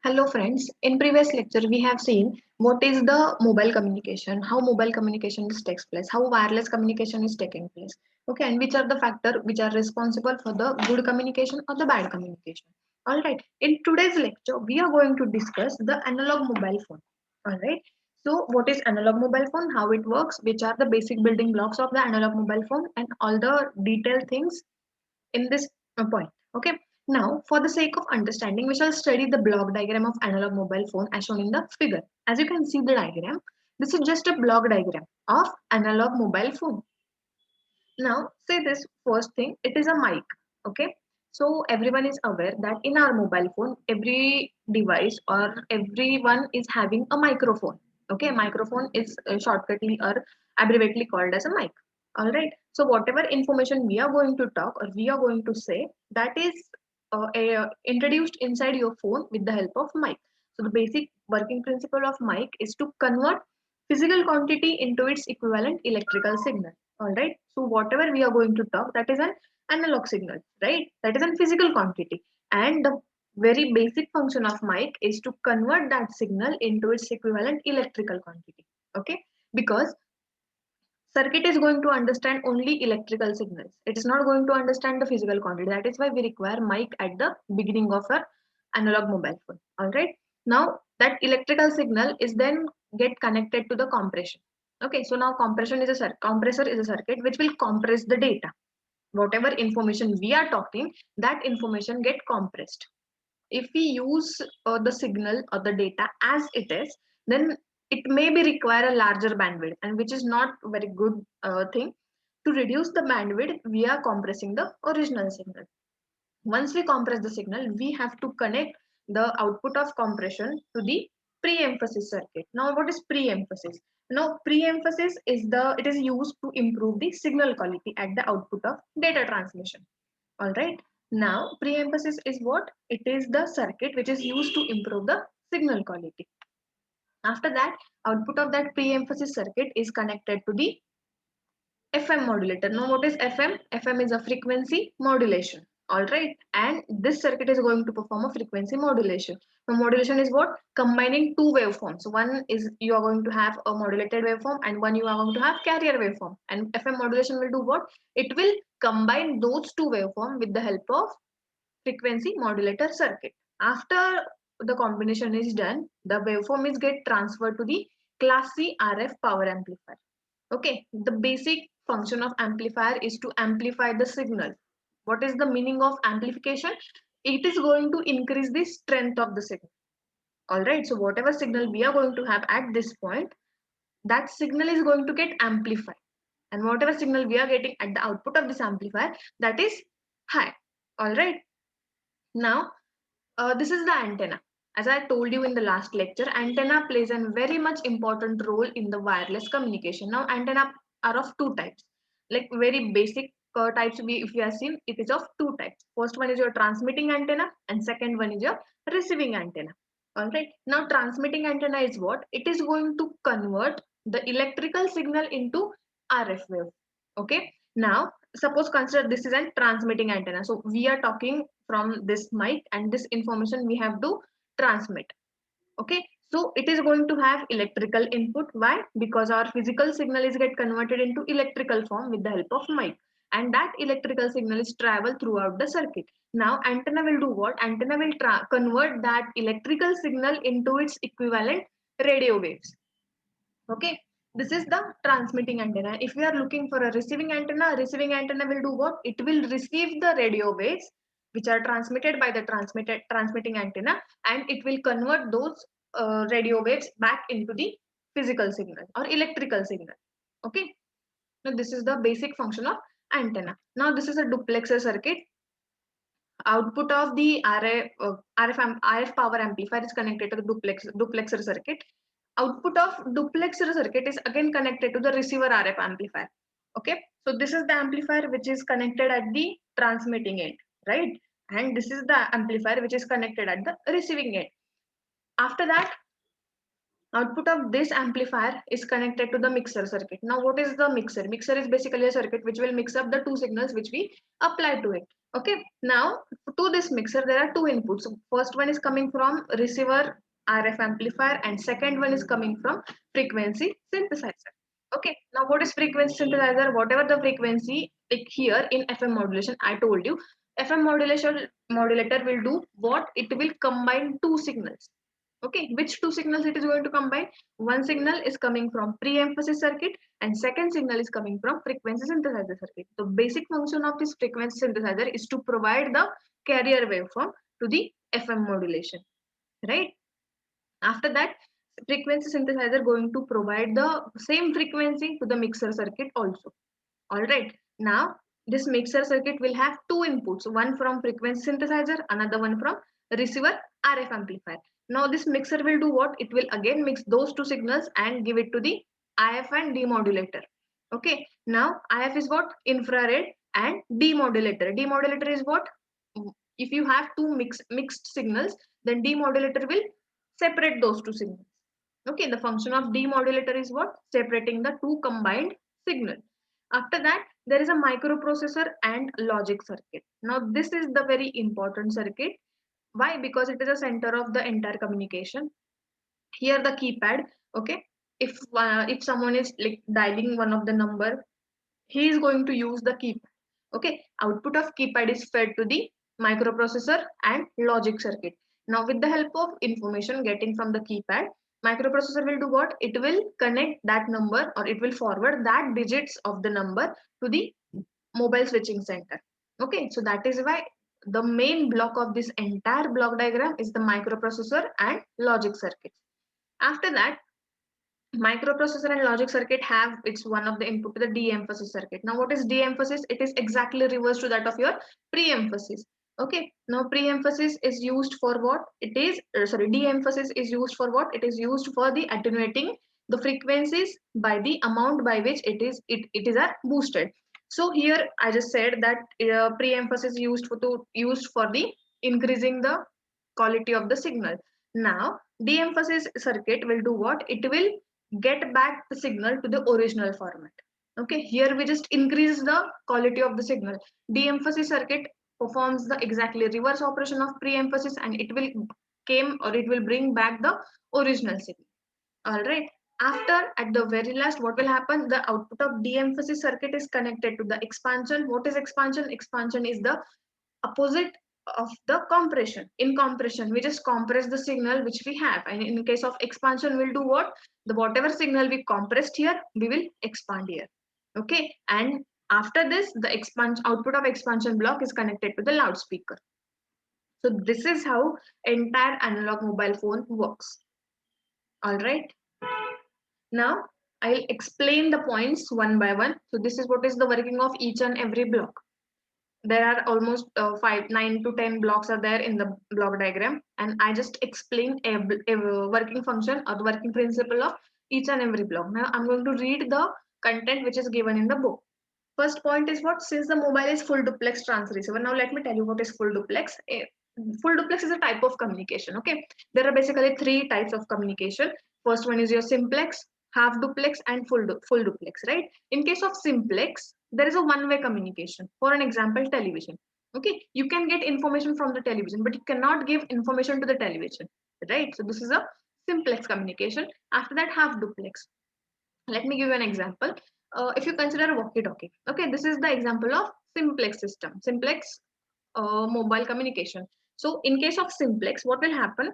Hello friends, in previous lecture we have seen what is the mobile communication, how mobile communication takes place, how wireless communication is taking place. Okay, and which are the factors which are responsible for the good communication or the bad communication. Alright, in today's lecture we are going to discuss the analog mobile phone. Alright, so what is analog mobile phone, how it works, which are the basic building blocks of the analog mobile phone and all the detailed things in this point. Okay. Now, for the sake of understanding, we shall study the block diagram of analog mobile phone as shown in the figure. As you can see the diagram, this is just a block diagram of analog mobile phone. Now, say this first thing, it is a mic. Okay. So everyone is aware that in our mobile phone, every device or everyone is having a microphone. Okay, microphone is shortcutly or abbreviately called as a mic. All right. So whatever information we are going to talk or we are going to say, that is introduced inside your phone with the help of mic. So the basic working principle of mic is to convert physical quantity into its equivalent electrical signal. All right. So whatever we are going to talk, that is an analog signal, right? That is a physical quantity, and the very basic function of mic is to convert that signal into its equivalent electrical quantity. Okay, because circuit is going to understand only electrical signals. It is not going to understand the physical quantity. That is why we require mic at the beginning of our analog mobile phone. All right. Now that electrical signal is then get connected to the compression. Okay. So now compression is a compressor is a circuit which will compress the data. Whatever information we are talking, that information get compressed. If we use the signal or the data as it is, then it may be require a larger bandwidth, and which is not very good thing. To reduce the bandwidth, we are compressing the original signal. Once we compress the signal, we have to connect the output of compression to the pre-emphasis circuit. Now what is pre-emphasis? Now pre-emphasis is it is used to improve the signal quality at the output of data transmission. All right. Now, pre-emphasis is what? It is the circuit which is used to improve the signal quality. After that, output of that pre-emphasis circuit is connected to the FM modulator. Now, what is FM? FM is a frequency modulation. All right. And this circuit is going to perform a frequency modulation. Now, modulation is what? Combining two waveforms. So one is you are going to have a modulated waveform and one you are going to have carrier waveform. And FM modulation will do what? It will combine those two waveforms with the help of frequency modulator circuit. After the combination is done, the waveform is get transferred to the class C RF power amplifier. Okay, the basic function of amplifier is to amplify the signal. What is the meaning of amplification? It is going to increase the strength of the signal. All right, so whatever signal we are going to have at this point, that signal is going to get amplified. And whatever signal we are getting at the output of this amplifier, that is high. All right, now this is the antenna. As I told you in the last lecture, antenna plays a very much important role in the wireless communication. Now, antenna are of two types. Like very basic types, if you have seen, it is of two types. First one is your transmitting antenna, and second one is your receiving antenna. All right. Now, transmitting antenna is what? It is going to convert the electrical signal into RF wave. Okay. Now, suppose consider this is a transmitting antenna. So we are talking from this mic and this information we have to transmit. Okay, so it is going to have electrical input. Why? Because our physical signal is get converted into electrical form with the help of mic, and that electrical signal is travel throughout the circuit. Now antenna will do what? Antenna will convert that electrical signal into its equivalent radio waves. Okay, this is the transmitting antenna. If we are looking for a receiving antenna will do what? It will receive the radio waves which are transmitted by the transmitting antenna, and it will convert those radio waves back into the physical signal or electrical signal. Okay, now this is the basic function of antenna. Now this is a duplexer circuit. Output of the RF power amplifier is connected to the duplexer circuit. Output of duplexer circuit is again connected to the receiver RF amplifier. Okay, so this is the amplifier which is connected at the transmitting end, right? And this is the amplifier which is connected at the receiving end. After that, output of this amplifier is connected to the mixer circuit. Now, what is the mixer? Mixer is basically a circuit which will mix up the two signals which we apply to it. Okay, now to this mixer there are two inputs. So first one is coming from receiver RF amplifier and second one is coming from frequency synthesizer. Okay, now what is frequency synthesizer? Whatever the frequency, like here in FM modulation, I told you, FM modulation modulator will do what? It will combine two signals. Okay, which two signals it is going to combine? One signal is coming from pre-emphasis circuit and second signal is coming from frequency synthesizer circuit. The basic function of this frequency synthesizer is to provide the carrier waveform to the FM modulation, right? After that, frequency synthesizer going to provide the same frequency to the mixer circuit also. All right. Now, this mixer circuit will have two inputs, one from frequency synthesizer, another one from receiver RF amplifier. Now, this mixer will do what? It will again mix those two signals and give it to the IF and demodulator. Okay. Now, IF is what? Infrared, and demodulator. Demodulator is what? If you have two mixed signals, then demodulator will separate those two signals. Okay. The function of demodulator is what? Separating the two combined signals. After that, there is a microprocessor and logic circuit. Now, this is the very important circuit. Why? Because it is a center of the entire communication. Here, the keypad. Okay, if someone is like dialing one of the number, he is going to use the keypad. Okay, output of keypad is fed to the microprocessor and logic circuit. Now, with the help of information getting from the keypad, microprocessor will do what? It will connect that number, or it will forward that digits of the number to the mobile switching center. Okay, so that is why the main block of this entire block diagram is the microprocessor and logic circuits. After that, microprocessor and logic circuit have, it's one of the input to the de-emphasis circuit. Now, what is de-emphasis? It is exactly reverse to that of your pre-emphasis. Okay, now pre-emphasis is used for what? It is sorry, de-emphasis is used for what? It is used for the attenuating the frequencies by the amount by which it is boosted. So here I just said that pre-emphasis used for the increasing the quality of the signal. Now, de-emphasis circuit will do what? It will get back the signal to the original format. Okay, here we just increase the quality of the signal. De-emphasis circuit performs the exactly reverse operation of pre-emphasis, and it will bring back the original signal. All right. After, at the very last, what will happen? The output of de-emphasis circuit is connected to the expansion. What is expansion? Expansion is the opposite of the compression. In compression, we just compress the signal which we have, and in case of expansion, we'll do what? The whatever signal we compressed here, we will expand here. Okay, and after this, the output of expansion block is connected to the loudspeaker. So this is how entire analog mobile phone works. All right. Now I'll explain the points one by one. So this is what is the working of each and every block. There are almost 9 to 10 blocks are there in the block diagram, and I just explain a working function or the working principle of each and every block. Now I'm going to read the content which is given in the book. First point is what? Since the mobile is full duplex transceiver. Now let me tell you what is full duplex. Full duplex is a type of communication. Okay, there are basically three types of communication. First one is your simplex, half duplex, and full duplex, right? In case of simplex, there is a one-way communication. For an example, television. Okay, you can get information from the television, but you cannot give information to the television, right? So this is a simplex communication. After that, half duplex. Let me give you an example. If you consider a walkie-talkie, okay, this is the example of simplex system, simplex mobile communication. So in case of simplex, what will happen?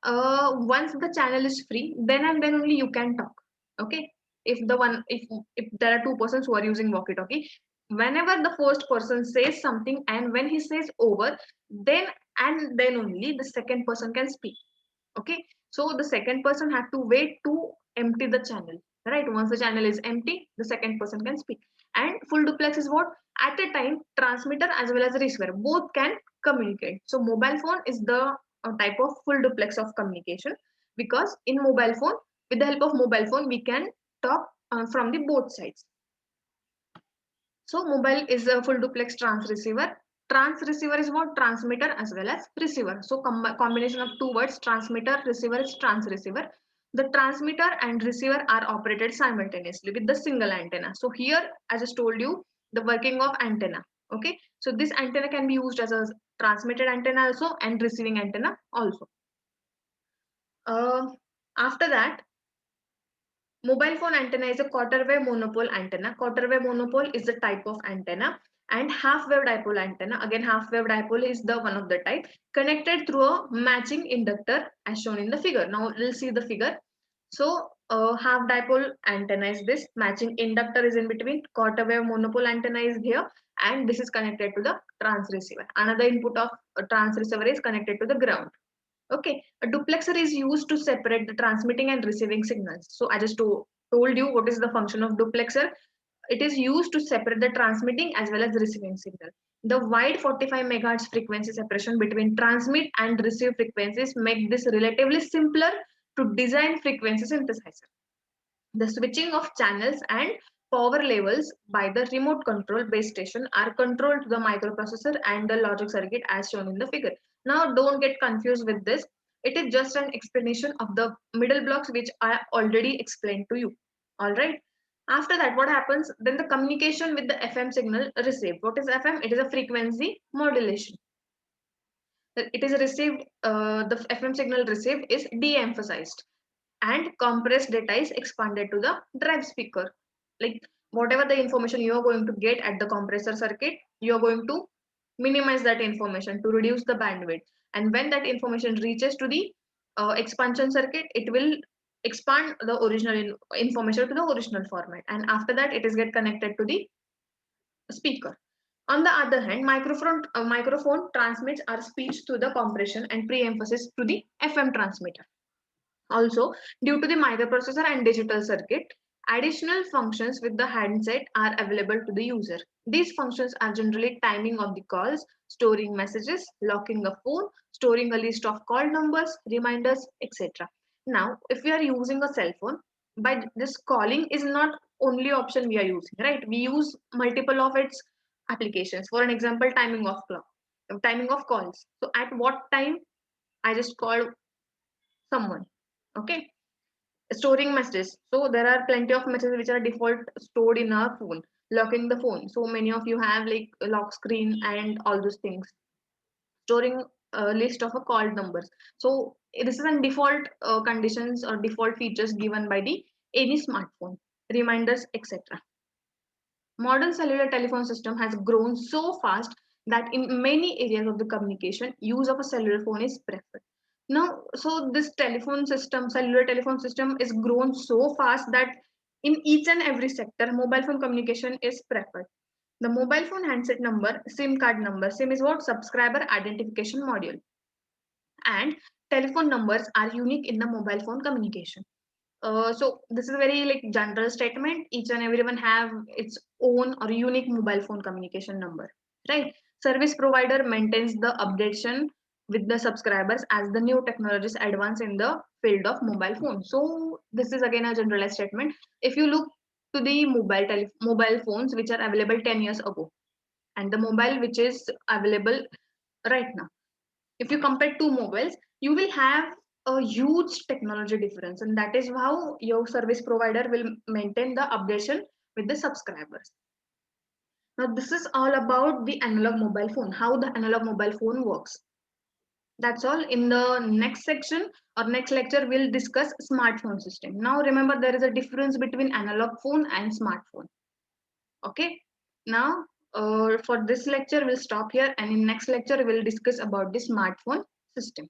Once the channel is free, then and then only you can talk. Okay, if there are two persons who are using walkie-talkie, whenever the first person says something and when he says over, then and then only the second person can speak. Okay, so the second person have to wait to empty the channel, right? Once the channel is empty, the second person can speak. And full duplex is what? At a time, transmitter as well as receiver both can communicate. So mobile phone is the type of full duplex of communication, because in mobile phone, with the help of mobile phone, we can talk from the both sides. So mobile is a full duplex transceiver. Transceiver is what? Transmitter as well as receiver. So combination of two words, transmitter, receiver, is transceiver. The transmitter and receiver are operated simultaneously with the single antenna. So here, I just told you the working of antenna. Okay, so this antenna can be used as a transmitted antenna also and receiving antenna also. Uh, After that, mobile phone antenna is a quarter wave monopole antenna. Quarter wave monopole is the type of antenna, and half wave dipole antenna. Again, half wave dipole is the one of the type connected through a matching inductor as shown in the figure. Now we'll see the figure. So half dipole antenna is this, matching inductor is in between, quarter wave monopole antenna is here, and this is connected to the transceiver. Another input of a transceiver is connected to the ground. Okay, a duplexer is used to separate the transmitting and receiving signals. So I just told you what is the function of duplexer. It is used to separate the transmitting as well as the receiving signal. The wide 45 megahertz frequency separation between transmit and receive frequencies make this relatively simpler to design frequency synthesizer. The switching of channels and power levels by the remote control base station are controlled to the microprocessor and the logic circuit as shown in the figure. Now don't get confused with this. It is just an explanation of the middle blocks which I already explained to you. Alright. After that, what happens? Then the communication with the FM signal received. What is FM? It is a frequency modulation. It is received, the FM signal received is de-emphasized and compressed data is expanded to the drive speaker. Like whatever the information you are going to get at the compressor circuit, you are going to minimize that information to reduce the bandwidth. And when that information reaches to the expansion circuit, it will expand the original information to the original format. And after that, it is get connected to the speaker. On the other hand, microphone transmits our speech through the compression and pre-emphasis to the FM transmitter. Also, due to the microprocessor and digital circuit, additional functions with the handset are available to the user. These functions are generally timing of the calls, storing messages, locking a phone, storing a list of call numbers, reminders, etc. Now, if we are using a cell phone, by this calling is not only option we are using, right? We use multiple of its applications. For an example, timing of calls. So at what time I just call someone, okay? Storing messages, so there are plenty of messages which are default stored in our phone. Locking the phone, so many of you have like a lock screen and all those things. Storing a list of a called numbers, so this is a default conditions or default features given by the any smartphone. Reminders, etc. Modern cellular telephone system has grown so fast that in many areas of the communication, use of a cellular phone is preferred. Now, so this telephone system, cellular telephone system is grown so fast that in each and every sector, mobile phone communication is preferred. The mobile phone handset number, SIM card number, SIM is what? Subscriber identification module. And telephone numbers are unique in the mobile phone communication. So this is a very like general statement. Each and everyone have its own or unique mobile phone communication number, right? Service provider maintains the updation with the subscribers as the new technologies advance in the field of mobile phone. So this is again a generalized statement. If you look to the mobile phones which are available 10 years ago and the mobile which is available right now, if you compare two mobiles, you will have a huge technology difference, and that is how your service provider will maintain the updation with the subscribers. Now this is all about the analog mobile phone, how the analog mobile phone works. That's all. In the next section or next lecture, we'll discuss smartphone system. Now remember, there is a difference between analog phone and smartphone. Okay, now for this lecture we'll stop here, and in next lecture we'll discuss about the smartphone system.